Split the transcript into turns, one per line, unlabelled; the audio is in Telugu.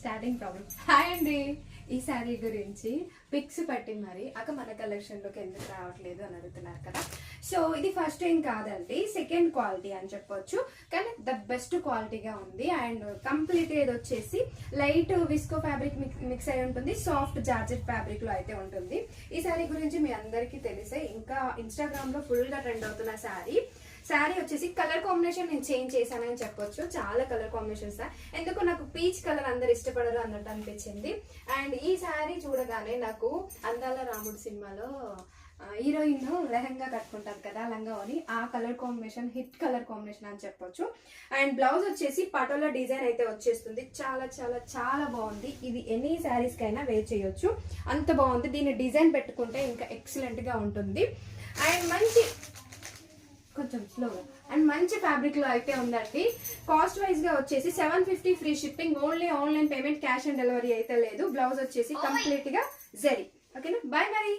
Starting problem. హాయ్ అండి, ఈ శారీ గురించి పిక్స్ పట్టి మరి మన కలెక్షన్లోకి ఎందుకు రావట్లేదు అని అడుగుతున్నారు కదా. సో ఇది ఫస్ట్ ఏం కాదండి, సెకండ్ క్వాలిటీ అని చెప్పొచ్చు, కానీ ద బెస్ట్ క్వాలిటీగా ఉంది. అండ్ కంప్లీట్ ఇది వచ్చేసి లైట్ విస్కో ఫ్యాబ్రిక్ మిక్స్ అయి ఉంటుంది, సాఫ్ట్ జార్జెట్ ఫ్యాబ్రిక్ లో అయితే ఉంటుంది. ఈ శారీ గురించి మీ అందరికీ తెలిసే, ఇంకా ఇన్స్టాగ్రామ్ లో ఫుల్ గా ట్రెండ్ అవుతున్న శారీ వచ్చేసి కలర్ కాంబినేషన్ నేను చేంజ్ చేశానని చెప్పొచ్చు. చాలా కలర్ కాంబినేషన్స్, ఎందుకు నాకు పీచ్ కలర్ అందరు ఇష్టపడరు అన్నట్టు అనిపించింది. అండ్ ఈ శారీ చూడగానే నాకు అందాల రాముడు సినిమాలో హీరోయిన్ లెహంగా కట్టుకుంటారు కదా, లంగా అని, ఆ colour combination hit colour combination అని చెప్పొచ్చు. అండ్ బ్లౌజ్ వచ్చేసి పటోలా డిజైన్ అయితే వచ్చేస్తుంది. చాలా చాలా చాలా బాగుంది. ఇది ఎనీ శారీస్ కైనా వేర్ చేయొచ్చు, అంత బాగుంది. దీన్ని డిజైన్ పెట్టుకుంటే ఇంకా ఎక్సలెంట్ గా ఉంటుంది. అండ్ మంచి కొంచెం స్లోగా అండ్ మంచి ఫ్యాబ్రిక్ లో అయితే ఉందండి. కాస్ట్ వైజ్ గా వచ్చేసి 750 free shipping, only online payment, cash on delivery అయితే లేదు. బ్లౌజ్ వచ్చేసి కంప్లీట్ గా జరీ. ఓకేనా, బాయ్ మరి.